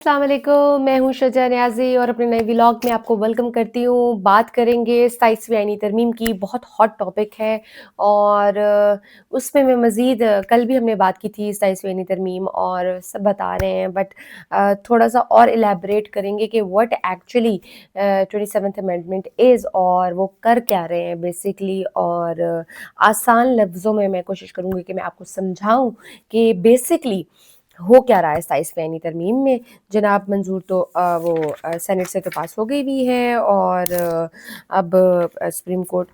अस्सलाम वालेकुम, मैं हूँ शजा नियाज़ी और अपने नए व्लॉग में आपको वेलकम करती हूँ। बात करेंगे 27वीं आईनी तरमीम की, बहुत हॉट टॉपिक है और उसमें मैं मज़ीद कल भी हमने बात की थी 27वीं आईनी तरमीम और सब बता रहे हैं बट थोड़ा-सा और इलैबोरेट करेंगे कि what actually 27th amendment is और वो कर क्या रहे हैं बेसिकली और आसान लफ्ज़ों में मैं कोशिश करूँगी कि मैं आपको समझाऊँ कि बेसिकली हो क्या रहा है 27वीं आईनी तरमीम में। जनाब मंजूर तो वो सेनेट से तो पास हो गई भी है और अब सुप्रीम कोर्ट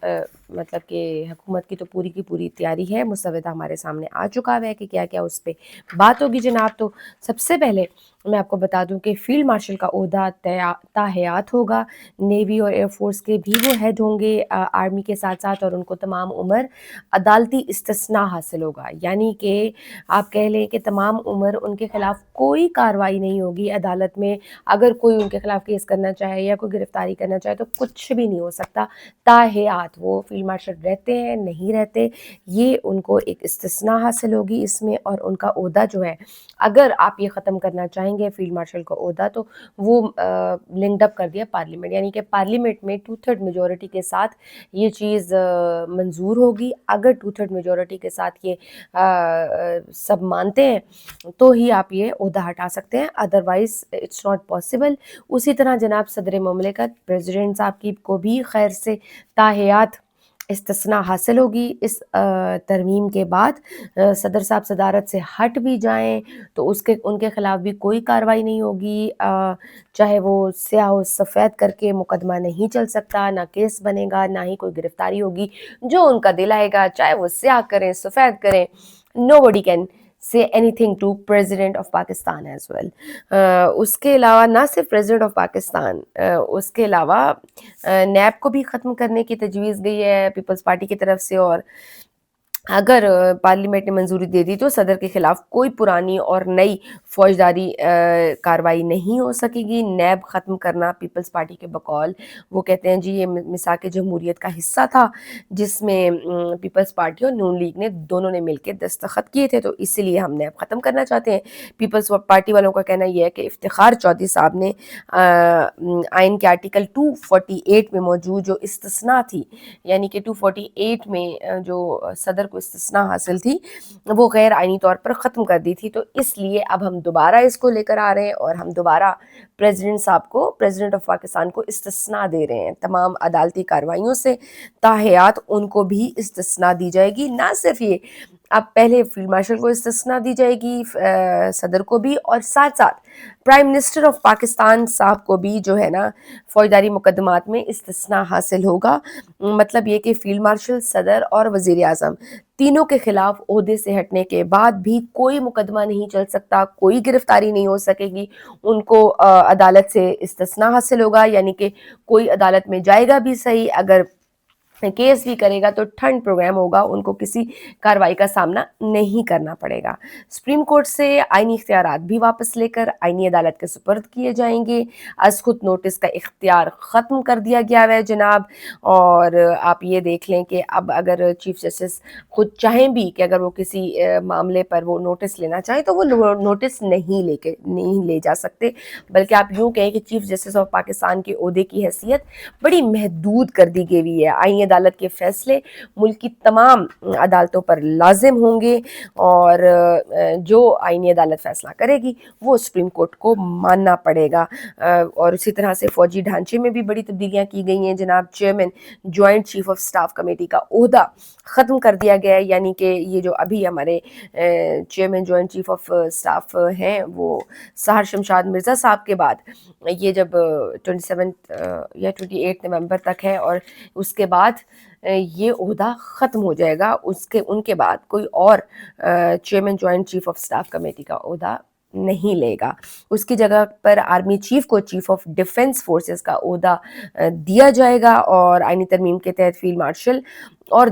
मतलब कि हुकूमत की तो पूरी की पूरी तैयारी है, मुसवदा हमारे सामने आ चुका है कि क्या क्या उस पर बात होगी जनाब। तो सबसे पहले मैं आपको बता दूं कि फील्ड मार्शल का ओहदा ताहयात होगा, नेवी और एयरफोर्स के भी वो हेड होंगे आर्मी के साथ साथ, और उनको तमाम उम्र अदालती इस्तिस्ना हासिल होगा, यानी कि आप कह लें कि तमाम उम्र उनके खिलाफ कोई कार्रवाई नहीं होगी अदालत में। अगर कोई उनके खिलाफ केस करना चाहे या कोई गिरफ्तारी करना चाहे तो कुछ भी नहीं हो सकता। ताहयात वो फील्ड मार्शल रहते हैं नहीं रहते, ये उनको एक इस्तिस्ना हासिल होगी इसमें, और उनका ओहदा जो है अगर आप ये ख़त्म करना चाहेंगे फील्ड मार्शल का ओहदा तो वो लिंक्ड अप कर दिया पार्लियामेंट, यानी कि पार्लियामेंट में 2/3 मेजॉरिटी के साथ ये चीज़ मंजूर होगी। अगर 2/3 मेजॉरिटी के साथ ये सब मानते हैं तो ही आप ये ओहदा हटा सकते हैं, अदरवाइज इट्स नॉट पॉसिबल। उसी तरह जनाब सदर ममलिकत प्रेसिडेंट साहब की को भी खैर से ताहयात इस्तिस्ना हासिल होगी इस तरमीम के बाद। सदर साहब सदारत से हट भी जाएं तो उसके उनके खिलाफ भी कोई कार्रवाई नहीं होगी, चाहे वो स्याह व सफ़ेद करके मुकदमा नहीं चल सकता, ना केस बनेगा, ना ही कोई गिरफ्तारी होगी। जो उनका दिल आएगा, चाहे वो स्याह करें सफ़ेद करें, nobody can say anything to president of Pakistan as well। उसके अलावा ना सिर्फ प्रेसिडेंट ऑफ पाकिस्तान, उसके अलावा नैब को भी ख़त्म करने की तजवीज़ गई है पीपल्स पार्टी की तरफ से, और अगर पार्लियामेंट ने मंजूरी दे दी तो सदर के खिलाफ कोई पुरानी और नई फौजदारी कार्रवाई नहीं हो सकेगी। नैब ख़त्म करना पीपल्स पार्टी के बकौल वो कहते हैं जी ये मिसाक जमहूरियत का हिस्सा था, जिसमें पीपल्स पार्टी और नून लीग ने दोनों ने मिलकर दस्तखत किए थे, तो इसीलिए हम नैब ख़त्म करना चाहते हैं। पीपल्स पार्टी वालों का कहना यह है कि इफ्तिखार चौधरी साहब ने आइन के आर्टिकल 248 में मौजूद जो इस्तिस्ना थी, यानी कि 248 में जो सदर को इस्तिस्ना हासिल थी, वो गैर आइनी तौर पर ख़त्म कर दी थी। तो इसलिए अब हम दोबारा इसको लेकर आ रहे हैं और हम दोबारा प्रेसिडेंट साहब को, प्रेसिडेंट ऑफ पाकिस्तान को इस्तिस्ना दे रहे हैं तमाम अदालती कार्रवाइयों से। ताहयात उनको भी इस्तिस्ना दी जाएगी। ना सिर्फ ये, अब पहले फील्ड मार्शल को इस्तिस्ना दी जाएगी, सदर को भी, और साथ साथ प्राइम मिनिस्टर ऑफ पाकिस्तान साहब को भी जो है ना फौजदारी मुकदमात में इस्तिस्ना हासिल होगा। मतलब ये कि फील्ड मार्शल, सदर और वज़ीर आज़म तीनों के खिलाफ ओहदे से हटने के बाद भी कोई मुकदमा नहीं चल सकता, कोई गिरफ्तारी नहीं हो सकेगी। उनको अदालत से इस्तिस्ना हासिल होगा, यानी कि कोई अदालत में जाएगा भी सही, अगर केस भी करेगा तो ठंड प्रोग्राम होगा, उनको किसी कार्रवाई का सामना नहीं करना पड़ेगा। सुप्रीम कोर्ट से आइनी इख्तियारात भी वापस लेकर आइनी अदालत के सुपर्द किए जाएंगे। अज खुद नोटिस का इख्तियार ख़त्म कर दिया गया है जनाब, और आप ये देख लें कि अब अगर चीफ जस्टिस खुद चाहें भी कि अगर वो किसी मामले पर वो नोटिस लेना चाहें तो वो नोटिस नहीं ले जा सकते, बल्कि आप यूँ कहें कि चीफ जस्टिस ऑफ पाकिस्तान के ओहदे की हैसियत बड़ी महदूद कर दी गई है। आईनी अदालत के फैसले मुल्क की तमाम अदालतों पर लाजिम होंगे, और जो आईनी अदालत फैसला करेगी वो सुप्रीम कोर्ट को मानना पड़ेगा। और उसी तरह से फौजी ढांचे में भी बड़ी तब्दीलियाँ की गई हैं जनाब। Chairman joint chief of staff committee का ओहदा ख़त्म कर दिया गया है, यानी कि ये जो अभी हमारे chairman joint chief of staff हैं वो सहर शमशाद मिर्ज़ा साहब के बाद ये जब 27 या 28 नवंबर तक है, और उसके बाद ये ओहदा ख़त्म हो जाएगा। उसके उनके बाद कोई और chairman joint chief of staff committee का ओहदा नहीं लेगा। उसकी जगह पर आर्मी चीफ को चीफ ऑफ डिफेंस फोर्सेस का ओहदा दिया जाएगा, और आईनी तरमीम के तहत फील्ड मार्शल اور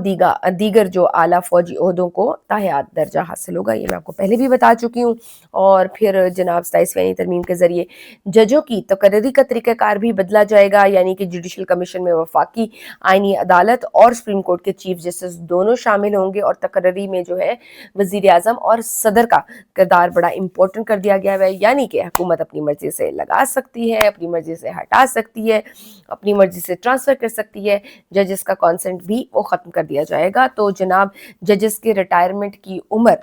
دیگر جو اعلیٰ فوجی عہدوں کو تاحیات درجہ حاصل ہوگا، یہ میں آپ کو پہلے بھی بتا چکی ہوں۔ اور پھر جناب 27ویں آئینی ترمیم کے ذریعے ججوں کی تقرری کا طریقہ کار بھی بدلا جائے گا، یعنی کہ جوڈیشل کمیشن میں وفاقی آئینی عدالت اور سپریم کورٹ کے چیف جسٹس دونوں شامل ہوں گے، اور تقرری میں جو ہے وزیر اعظم اور صدر کا کردار بڑا امپورٹنٹ کر دیا گیا ہے، یعنی کہ حکومت اپنی مرضی سے لگا سکتی ہے، اپنی مرضی سے ہٹا سکتی ہے، اپنی مرضی سے ٹرانسفر کر سکتی ہے، ججز کا کانسنٹ بھی وہ ختم کر دیا جائے گا۔ تو جناب ججز کے ریٹائرمنٹ کی عمر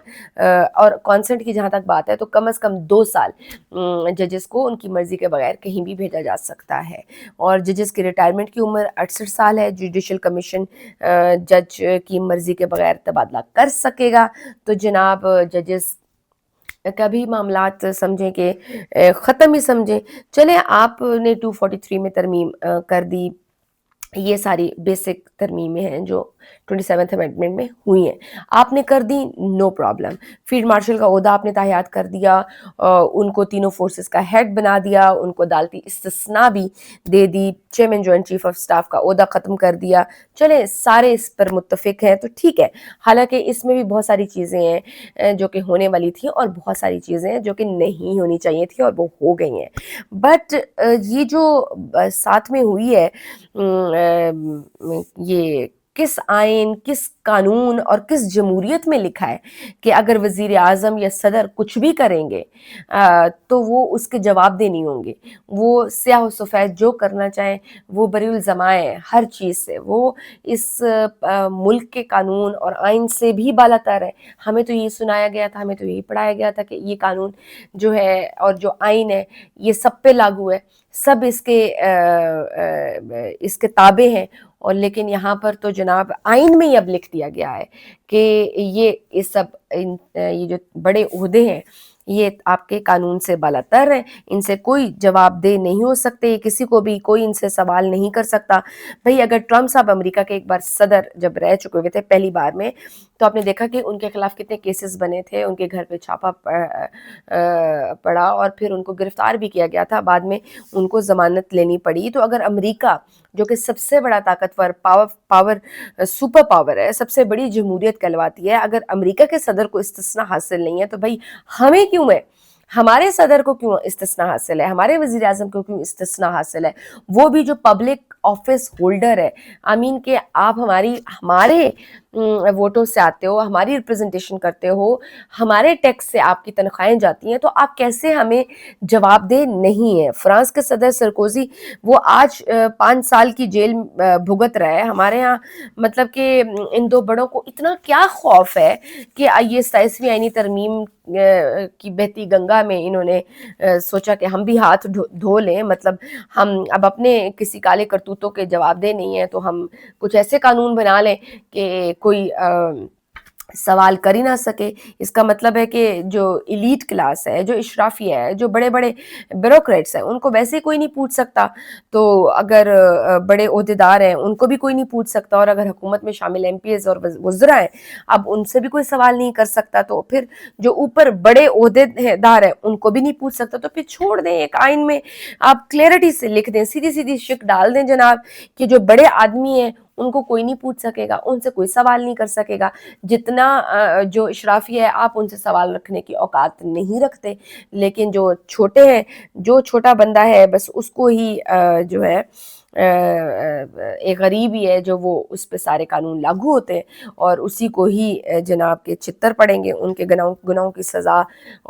اور کانسنٹ کی جہاں تک بات ہے تو کم از کم 2 سال ججز کو ان کی مرضی کے بغیر کہیں بھی بھیجا جا سکتا ہے، اور ججز کی ریٹائرمنٹ کی عمر 68 سال ہے۔ جوڈیشل کمیشن جج کی مرضی کے بغیر تبادلہ کر سکے گا۔ تو جناب ججز کبھی معاملات سمجھیں کہ ختم ہی سمجھیں، چلیں آپ نے 243 میں ترمیم کر دی، یہ ساری بیسک ترمیمیں ہیں جو 27th امینڈمنٹ میں ہوئی ہیں، آپ نے کر دی، نو پرابلم۔ فیلڈ مارشل کا عہدہ آپ نے تاحیات کر دیا، ان کو تینوں فورسز کا ہیڈ بنا دیا، ان کو عدالتی استثناء بھی دے دی، chairman joint chief of staff کا عہدہ ختم کر دیا، چلیں سارے اس پر متفق ہیں تو ٹھیک ہے۔ حالانکہ اس میں بھی بہت ساری چیزیں ہیں جو کہ ہونے والی تھیں، اور بہت ساری چیزیں ہیں جو کہ نہیں ہونی چاہیے تھیں اور وہ ہو گئی ہیں، بٹ یہ جو ساتھ میں ہوئی ہے یہ کس آئین، کس قانون اور کس جمہوریت میں لکھا ہے کہ اگر وزیر اعظم یا صدر کچھ بھی کریں گے تو وہ اس کے جواب دہ نہیں ہوں گے، وہ سیاہ و سفید جو کرنا چاہیں وہ بری الزمائیں ہیں ہر چیز سے، وہ اس ملک کے قانون اور آئین سے بھی بالاتر ہے۔ ہمیں تو یہ سنایا گیا تھا، ہمیں تو یہی پڑھایا گیا تھا کہ یہ قانون جو ہے اور جو آئین ہے یہ سب پہ لاگو ہے، سب اس کے تابع ہیں، اور لیکن یہاں پر تو جناب آئین میں ہی اب لکھ دیا گیا ہے کہ یہ سب یہ جو بڑے عہدے ہیں یہ آپ کے قانون سے بالاتر ہیں، ان سے کوئی جواب دہ نہیں ہو سکتے، کسی کو بھی کوئی ان سے سوال نہیں کر سکتا۔ بھئی اگر ٹرمپ صاحب امریکہ کے ایک بار صدر جب رہ چکے ہوئے تھے پہلی بار میں، تو آپ نے دیکھا کہ ان کے خلاف کتنے کیسز بنے تھے، ان کے گھر پہ چھاپا پڑا اور پھر ان کو گرفتار بھی کیا گیا تھا، بعد میں ان کو ضمانت لینی پڑی۔ تو اگر امریکہ جو کہ سب سے بڑا طاقتور سپر پاور ہے، سب سے بڑی جمہوریت کہلواتی ہے، اگر امریکہ کے صدر کو استثناء حاصل نہیں ہے تو بھائی ہمیں کیوں ہے، ہمارے صدر کو کیوں استثناء حاصل ہے، ہمارے وزیر اعظم کو کیوں استثناء حاصل ہے، وہ بھی جو پبلک آفس ہولڈر ہے، آمین کہ آپ ہمارے ووٹوں سے آتے ہو، ہماری ریپرزنٹیشن کرتے ہو، ہمارے ٹیکس سے آپ کی تنخواہیں جاتی ہیں، تو آپ کیسے ہمیں جواب دہ نہیں ہیں۔ فرانس کے صدر سرکوزی وہ آج 5 سال کی جیل بھگت رہا ہے، ہمارے ہاں مطلب کہ ان دو بڑوں کو اتنا کیا خوف ہے کہ یہ 27ویں آئینی ترمیم کی بہتی گنگا میں انہوں نے سوچا کہ ہم بھی ہاتھ دھو لیں، مطلب ہم اب اپنے کسی کالے کرتوتوں کے جواب دہ نہیں ہیں تو ہم کچھ ایسے قانون بنا لیں کہ کوئی سوال کر ہی نہ سکے۔ اس کا مطلب ہے کہ جو ایلیٹ کلاس ہے، جو اشرافیہ ہے، جو بڑے بڑے بیوروکریٹس ہیں، ان کو ویسے کوئی نہیں پوچھ سکتا، تو اگر بڑے عہدیدار ہیں ان کو بھی کوئی نہیں پوچھ سکتا، اور اگر حکومت میں شامل ایم پی ایز اور وزراء ہیں اب ان سے بھی کوئی سوال نہیں کر سکتا، تو پھر جو اوپر بڑے عہدیدار ہیں ان کو بھی نہیں پوچھ سکتا، تو پھر چھوڑ دیں، ایک آئین میں آپ کلیئرٹی سے لکھ دیں، سیدھی سیدھی شک ڈال دیں جناب کہ جو بڑے آدمی ہیں ان کو کوئی نہیں پوچھ سکے گا، ان سے کوئی سوال نہیں کر سکے گا، جتنا جو اشرافی ہے آپ ان سے سوال رکھنے کی اوقات نہیں رکھتے، لیکن جو چھوٹے ہیں، جو چھوٹا بندہ ہے بس اس کو ہی جو ہے ایک غریب ہی ہے جو وہ اس پہ سارے قانون لاگو ہوتے ہیں اور اسی کو ہی جناب کے چتر پڑیں گے، ان کے گناہوں کی سزا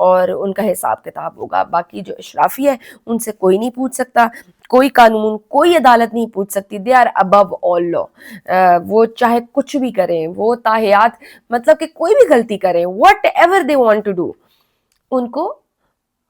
اور ان کا حساب کتاب ہوگا۔ باقی جو اشرافی ہے ان سے کوئی نہیں پوچھ سکتا، کوئی قانون، کوئی عدالت نہیں پوچھ سکتی، دے آر ابو آل لا، وہ چاہے کچھ بھی کریں، وہ تاحیات مطلب کہ کوئی بھی غلطی کریں، whatever they want to do, ان کو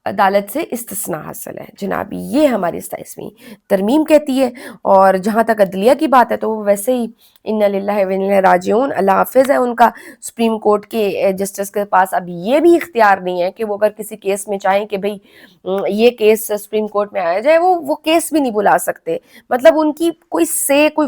عدالت سے استثناء حاصل ہے جناب۔ یہ ہماری 27ویں ترمیم کہتی ہے، اور جہاں تک عدلیہ کی بات ہے تو وہ ویسے ہی انا للہ و انا الیہ راجعون، اللہ حافظ ہے ان کا۔ سپریم کورٹ کے جسٹس کے پاس اب یہ بھی اختیار نہیں ہے کہ وہ اگر کسی کیس میں چاہیں کہ بھئی یہ کیس سپریم کورٹ میں آیا جائے، وہ کیس بھی نہیں بلا سکتے، مطلب ان کی کوئی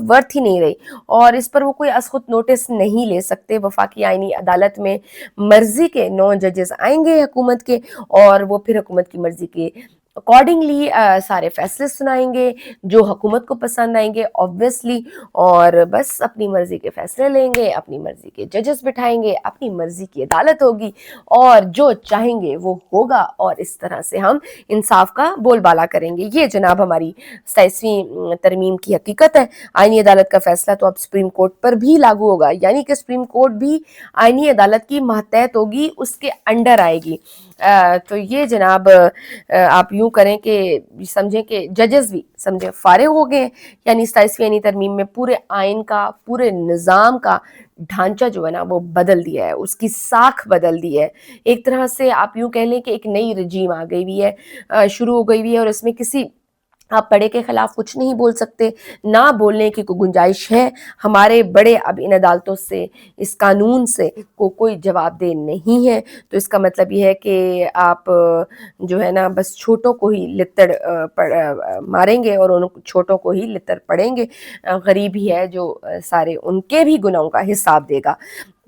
ورتھ ہی نہیں رہی، اور اس پر وہ کوئی ازخط نوٹس نہیں لے سکتے۔ وفاقی آئینی عدالت میں مرضی کے 9 ججز آئیں گے حکومت کے، اور وہ پھر حکومت کی مرضی کے अकॉर्डिंगली सारे फैसले सुनाएंगे जो हुकूमत को पसंद आएंगे ऑब्वियसली, और बस अपनी मर्जी के फैसले लेंगे, अपनी मर्जी के जजेस बिठाएंगे, अपनी मर्जी की अदालत होगी और जो चाहेंगे वो होगा, और इस तरह से हम इंसाफ का बोलबाला करेंगे। ये जनाब हमारी 27वीं तरमीम की हकीकत है। आईनी अदालत का फैसला तो अब सुप्रीम कोर्ट पर भी लागू होगा, यानी कि सुप्रीम कोर्ट भी आईनी अदालत की मातहत होगी, उसके अंडर आएगी। तो ये जनाब आप यूं करें कि समझें कि जजेस भी समझें फारिग हो गए, यानी 27वीं आईनी तरमीम में पूरे आइन का, पूरे निज़ाम का ढांचा जो है ना वो बदल दिया है, उसकी साख बदल दी है। एक तरह से आप यूं कह लें कि एक नई रजीम आ गई हुई है, शुरू हो गई हुई है, और इसमें किसी आप बड़े के खिलाफ कुछ नहीं बोल सकते, ना बोलने की कोई गुंजाइश है। हमारे बड़े अब इन अदालतों से, इस कानून से कोई जवाबदेह नहीं है। तो इसका मतलब ये है कि आप जो है ना बस छोटों को ही लित्तड़ मारेंगे और उन छोटों को ही लित्तड़ पड़ेंगे। गरीब ही है जो सारे उनके भी गुनाहों का हिसाब देगा।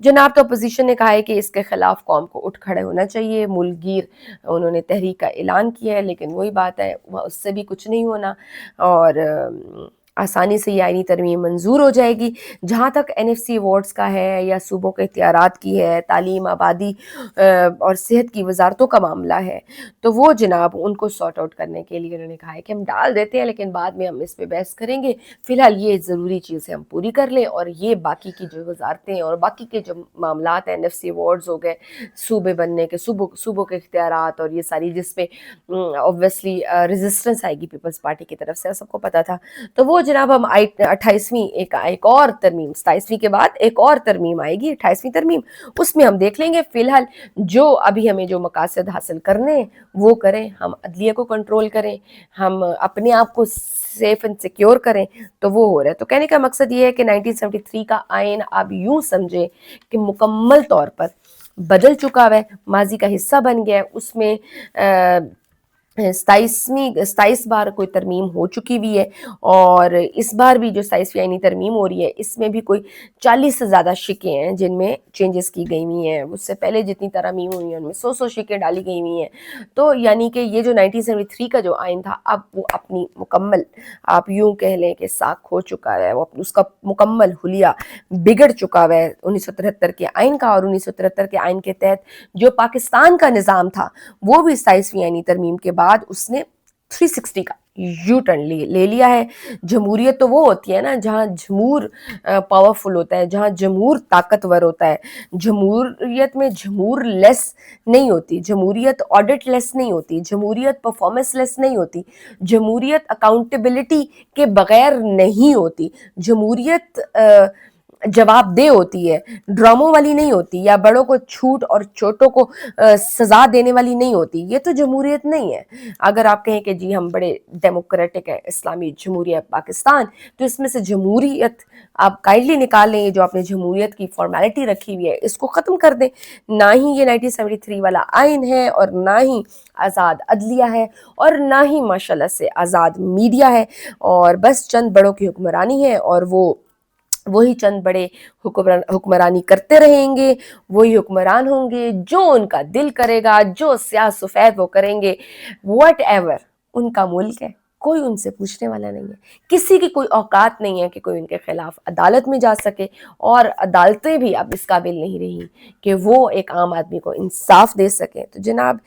जनाब तो अपोजिशन ने कहा है कि इसके खिलाफ कौम को उठ खड़े होना चाहिए, मुल्कगीर उन्होंने तहरीक का ऐलान किया है, लेकिन वही बात है वह उससे भी कुछ नहीं होना, और आसानी से ये आईनी तरमीम मंजूर हो जाएगी। जहाँ तक NFC अवार्ड्स का है या सूबों के इख्तियारात की है, तालीम, आबादी और सेहत की वजारतों का मामला है, तो वो जनाब उनको सॉर्ट आउट करने के लिए उन्होंने कहा है कि हम डाल देते हैं, लेकिन बाद में हम इस पर बहस करेंगे, फ़िलहाल ये ज़रूरी चीज़ें हम पूरी कर लें, और ये बाकी की जो वजारतें और बाकी के जो मामलात हैं, NFC अवार्ड्स हो गए, सूबे बनने के, सूबों के इख्तियारात और ये सारी, जिसपे ऑब्वियसली रेजिस्टेंस आएगी पीपल्स पार्टी की तरफ से, सबको पता था। तो वो जनाब हम 28वीं एक और तरमीम, 27वीं के बाद एक और तरमीम आएगी, 28वीं तरमीम, उसमें हम देख लेंगे। फिलहाल जो अभी हमें जो मकासद हासिल करने हैं वो करें, हम अदलिया को कंट्रोल करें, हम अपने आप को सेफ एंड सिक्योर करें, तो वो हो रहा है। तो कहने का मकसद ये है कि 1973 का आइन आप यूं समझें कि मुकम्मल तौर पर बदल चुका है, माजी का हिस्सा बन गया है। उसमें 27 बार कोई तरमीम हो चुकी हुई है, और इस बार भी जो 27वीं आईनी तरमीम हो रही है इसमें भी कोई 40 से ज़्यादा शिकें हैं जिनमें चेंजेस की गई हुई हैं। उससे पहले जितनी तरमीम हुई हैं उनमें 100 शिकें डाली गई हुई हैं। तो यानी कि ये जो 1973 का जो आइन था, अब वो अपनी मुकम्मल, आप यूं कह लें कि साख हो चुका है, वो उसका मुकम्मल हुलिया बिगड़ चुका है 1973 के आइन का। और 1973 के आइन के तहत जो पाकिस्तान का निज़ाम था वो भी 27वीं आईनी तरमीम के बाद उसने 360 का यू टर्न ले लिया है। जमहूरियत तो वो होती है ना जहाँ जमहूर पावरफुल होता है, जहाँ जमहूर ताकतवर होता है। जमहूरियत में जमहूर लेस नहीं होती, जमहूरियत ऑडिट लेस नहीं होती, जमहूरियत परफॉर्मेंस लेस नहीं होती, जमहूरियत अकाउंटेबिलिटी के बगैर नहीं होती, जमहूरियत जवाबदेह होती है, ड्रामों वाली नहीं होती, या बड़ों को छूट और छोटों को सजा देने वाली नहीं होती। ये तो जमहूरियत नहीं है। अगर आप कहें कि जी हम बड़े डेमोक्रेटिक है, इस्लामी जमहूरियत पाकिस्तान, तो इसमें से जमहूरियत आप काइंडली निकाल लें। जो आपने जमहूरियत की फॉर्मेलिटी रखी हुई है इसको ख़त्म कर दें। ना ही ये 1973 वाला आइन है, और ना ही आज़ाद अदलिया है, और ना ही माशाल्लाह से आज़ाद मीडिया है, और बस चंद बड़ों की हुक्मरानी है, और वही चंद बड़े हुक्मरानी करते रहेंगे, वही हुक्मरान होंगे, जो उनका दिल करेगा, जो स्याह सफ़ेद वो करेंगे, वट एवर, उनका मुल्क है, कोई उनसे पूछने वाला नहीं है। किसी की कोई औकात नहीं है कि कोई उनके खिलाफ अदालत में जा सके, और अदालतें भी अब इस काबिल नहीं रही कि वो एक आम आदमी को इंसाफ दे सके। तो जनाब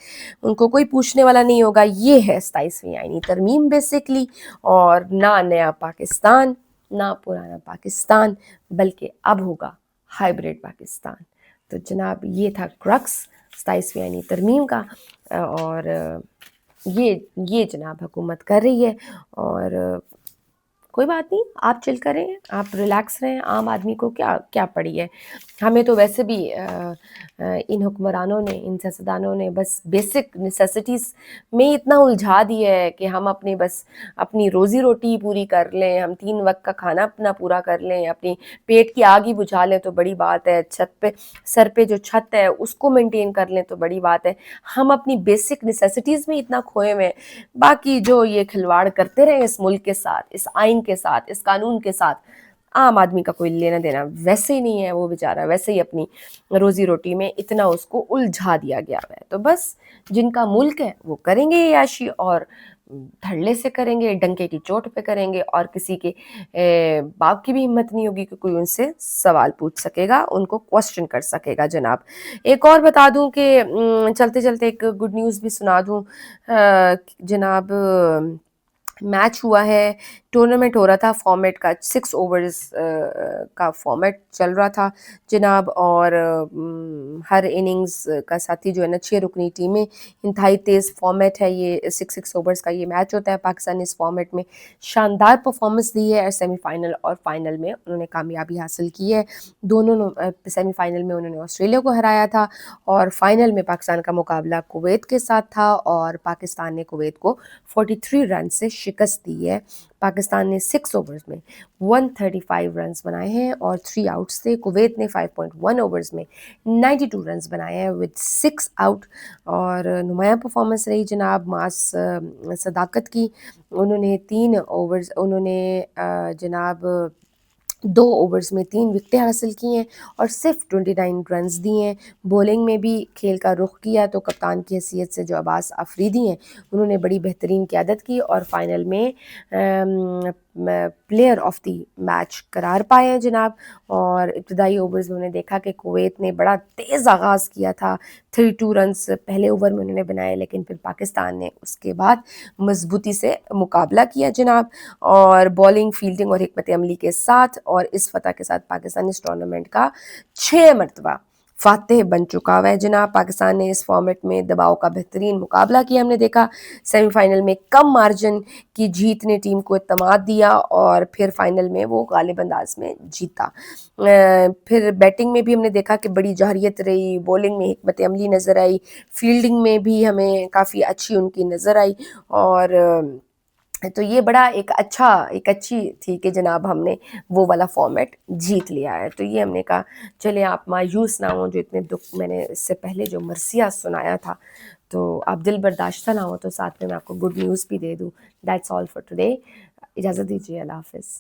उनको कोई पूछने वाला नहीं होगा। ये है 27वीं आईनी तरमीम बेसिकली, और ना नया पाकिस्तान ना पुराना पाकिस्तान, बल्कि अब होगा हाइब्रिड पाकिस्तान। तो जनाब ये था क्रक्स 27वीं आईनी तरमीम का, और ये जनाब हुकूमत कर रही है। और कोई बात नहीं, आप चिल करें, आप रिलैक्स रहें, आम आदमी को क्या क्या पड़ी है। हमें तो वैसे भी इन हुक्मरानों ने, इन सियासतदानों ने बस बेसिक नेसेसिटीज़ में इतना उलझा दिया है कि हम अपनी बस अपनी रोज़ी रोटी पूरी कर लें, हम 3 वक्त का खाना अपना पूरा कर लें, अपनी पेट की आग ही बुझा लें तो बड़ी बात है, सर पे जो छत है उसको मेंटेन कर लें तो बड़ी बात है। हम अपनी बेसिक नेसेसिटीज़ में इतना खोए हुए हैं, बाकी जो ये खिलवाड़ करते रहे इस मुल्क के साथ, इस आइन के साथ, इस कानून के साथ, आम आदमी का कोई लेना देना वैसे ही नहीं है, वो बेचारा वैसे ही अपनी रोजी रोटी में इतना उसको उलझा दिया गया है। तो बस जिनका मुल्क है वो करेंगे ये याशी, और धड़ल्ले से करेंगे, डंके की चोट पे करेंगे, और किसी के बाप की भी हिम्मत नहीं होगी कि कोई उनसे सवाल पूछ सकेगा, उनको क्वेश्चन कर सकेगा जनाब। एक और बता दूं कि चलते चलते एक गुड न्यूज़ भी सुना दूं जनाब। मैच हुआ है, टूर्नामेंट हो रहा था, फॉर्मेट का 6 ओवर्स का फॉर्मेट चल रहा था जनाब, और हर इनिंग्स का साथी जो है ना 6 रुकनी टीमें, इंतहाई तेज़ फॉर्मेट है ये, 6 ओवर्स का ये मैच होता है। पाकिस्तान ने इस फॉर्मेट में शानदार परफॉर्मेंस दी है, सेमीफाइनल और फाइनल में उन्होंने कामयाबी हासिल की है। दोनों सेमीफाइनल में उन्होंने ऑस्ट्रेलिया को हराया था, और फाइनल में पाकिस्तान का मुकाबला कुवैत के साथ था, और पाकिस्तान ने कुवैत को 43 रन से शिकस्त दी है। पाकिस्तान ने 6 ओवर्स में 135 रन्स बनाए हैं और 3 आउट्स थे। कुवैत ने 5.1 ओवर्स में 92 रन्स बनाए हैं विद 6 आउट, और नुमायां परफॉर्मेंस रही जनाब मास सदाकत की। उन्होंने 3 ओवर्स जनाब 2 ओवर्स में 3 विकेटें हासिल की हैं और सिर्फ 29 रन्स दिए हैं। बॉलिंग में भी खेल का रुख किया तो कप्तान की हैसियत से जो अब्बास आफरीदी हैं उन्होंने बड़ी बेहतरीन क़यादत की और फाइनल में प्लेयर ऑफ द मैच करार पाए हैं जनाब। और इब्तदाई ओवर्स में उन्होंने देखा कि कुवैत ने बड़ा तेज़ आगाज़ किया था, 32 रन्स पहले ओवर में उन्होंने बनाए, लेकिन फिर पाकिस्तान ने उसके बाद मजबूती से मुकाबला किया जनाब, और बॉलिंग, फील्डिंग और हिकमत अमली के साथ और इस फतह के साथ पाकिस्तान इस टूर्नामेंट का 6 मरतबा फातेह बन चुका हुआ है जनाब। पाकिस्तान ने इस फॉर्मेट में दबाव का बेहतरीन मुकाबला किया, हमने देखा सेमीफाइनल में कम मार्जिन की जीत ने टीम को इत्मीनान दिया और फिर फाइनल में वो गालिब अंदाज में जीता। फिर बैटिंग में भी हमने देखा कि बड़ी जहरियत रही, बॉलिंग में हिकमत अमली नज़र आई, फील्डिंग में भी हमें काफ़ी अच्छी उनकी नज़र आई, और तो ये बड़ा एक अच्छी थी कि जनाब हमने वो वाला फॉर्मेट जीत लिया है। तो ये हमने कहा चले आप मायूस ना हो, जो इतने दुख मैंने इससे पहले जो मरसिया सुनाया था तो आप दिल बर्दाश्त ना हो, तो साथ में मैं आपको गुड न्यूज़ भी दे दूँ। That's all for today. इजाज़त दीजिए, अल्लाह हाफ़िज़।